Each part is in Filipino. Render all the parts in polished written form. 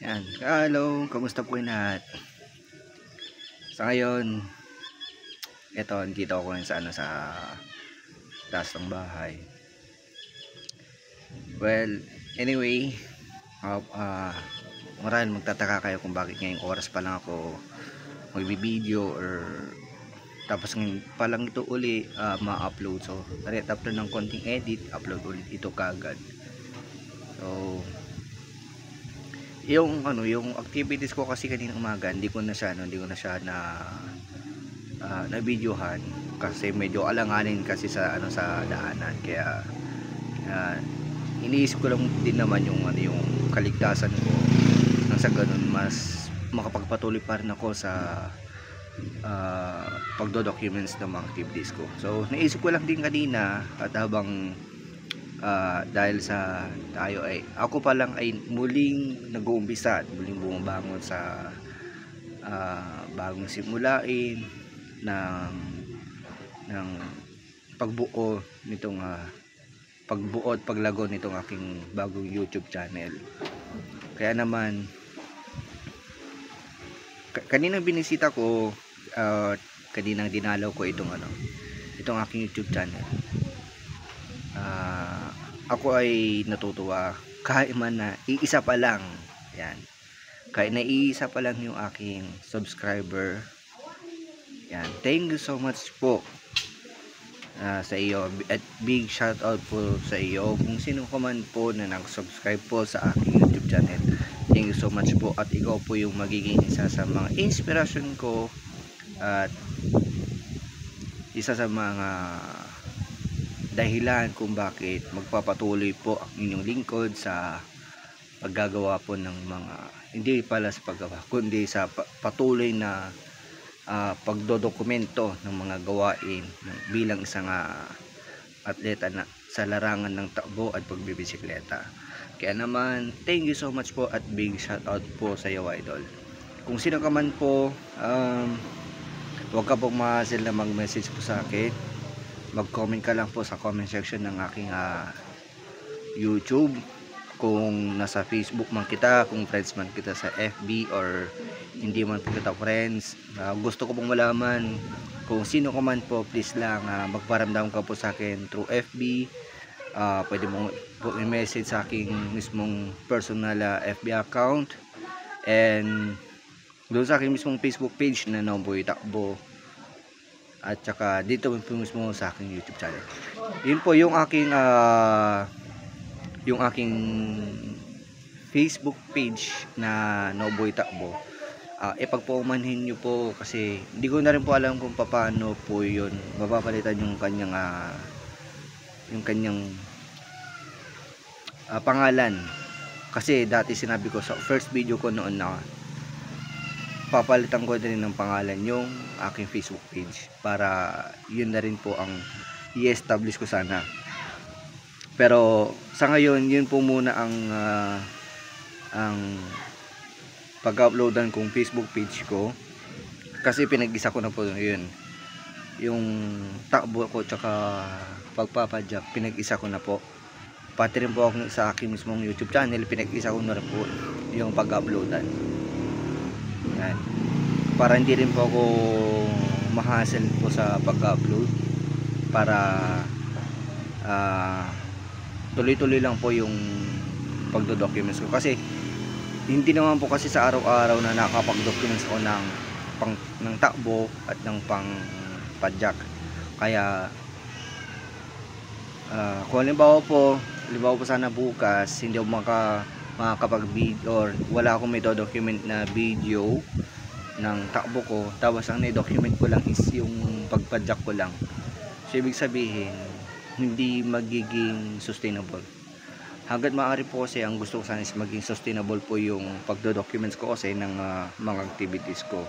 Yan. Hello, kamusta po lahat? Sa ngayon, ito, dito ako sa sa taas ng bahay. Well, anyway, marahil magtataka kayo kung bakit ngayong oras pa lang ako magbibideo or tapos ngayon pa lang ito uli ma-upload. So, tap na ng konting edit, upload ulit ito kagad. So, yung activities ko kasi kanina umaga, hindi ko na siya na videohan kasi medyo alanganin kasi sa sa daanan, kaya iniisip ko lang din naman yung kaligtasan ko, nang sa ganun mas makapagpatuloy pa rin ako sa pagdo-documents ng mga activities ko. So naisip ko lang din kanina, at habang dahil sa ako pa lang ay muling nag-uumpisa, muling bumabangon sa bagong simulain ng pagbuo nitong pagbuo at paglago nitong aking bagong YouTube channel. Kaya naman kaninang binisita ko, kaninang dinalaw ko itong aking YouTube channel. Ako ay natutuwa kahit man na iisa pa lang, yan, kahit na iisa pa lang yung aking subscriber. Yan, thank you so much po sa iyo, at big shout out po sa iyo kung sino ka man po na nag-subscribe po sa aking YouTube channel. Thank you so much po, at ikaw po yung magiging isa sa mga inspirasyon ko at isa sa mga dahilan kung bakit magpapatuloy po ang inyong lingkod sa paggagawa po ng mga, hindi pala sa paggawa, kundi sa patuloy na pagdodokumento ng mga gawain bilang isang atleta na sa larangan ng takbo at pagbibisikleta. Kaya naman, thank you so much po, at big shout out po sa iyo, idol. Kung sino ka man po, huwag ka pong mahasil na mag-message po sa akin. Mag-comment ka lang po sa comment section ng aking YouTube. Kung nasa Facebook man kita, kung friends man kita sa FB, or hindi man po kita friends, gusto ko pong malaman kung sino ka man po, please lang magparamdam ka po sa akin through FB. Pwede mo po i-message sa aking mismong personal FB account, and doon sa aking mismong Facebook page na Noboy Takbo, at saka dito po mismo sa aking YouTube channel. Yun po yung aking Facebook page na Noboy Takbo. Ipagpaumanhin nyo po, kasi hindi ko na rin po alam kung paano po yun mapapalitan yung kanyang pangalan. Kasi dati sinabi ko sa first video ko noon na papalitan ko din ng pangalan yung aking Facebook page, para yun na rin po ang i-establish ko sana. Pero sa ngayon, yun po muna ang pag-uploadan kong Facebook page ko, kasi pinag-isa ko na po yun, yung takbo ko tsaka pagpapadyak, pinag-isa ko na po. Pati rin po ako sa aking mismong YouTube channel, pinag-isa ko na rin po yung pag-uploadan. Yan. Para hindi rin po ako ma-hassle po sa pag-upload, para tuloy-tuloy lang po yung pagdo-documents ko, kasi hindi naman po kasi sa araw-araw na nakapag-documents ako ng takbo at ng pang-padyak. Kaya kung halimbawa po sana bukas hindi ako makakapag-video, or wala akong may document na video ng takbo ko, tapos ang na-document ko lang is yung pagpadyak ko lang, so ibig sabihin hindi magiging sustainable. Hanggat maaari po kasi ang gusto ko sana is maging sustainable po yung pagdo-documents ko kasi ng mga activities ko.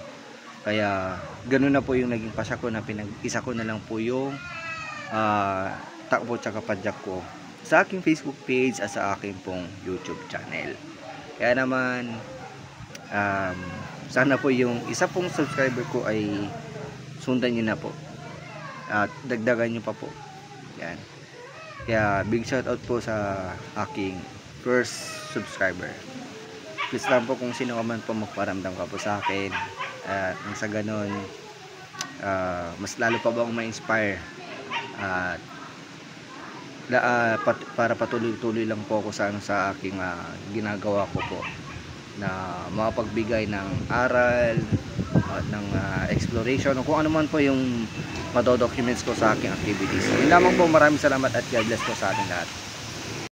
Kaya ganoon na po yung naging pasya ko, na pinag-isa ko na lang po yung takbo tsaka padyak ko sa aking Facebook page at sa aking pong YouTube channel. Kaya naman sana po yung isa pong subscriber ko ay sundan nyo na po at dagdagan nyo pa po. Yan. Kaya big shout out po sa aking first subscriber. please lang po kung sino ka man po magparamdam ka po sa akin, nang sa ganun mas lalo pa bang ma-inspire at para patuloy-tuloy lang po ako sa aking ginagawa ko po, na makapagbigay ng aral at ng exploration o kung ano man po yung madodocuments ko sa aking activities. Yun lamang po, maraming salamat at God bless po sa ating lahat.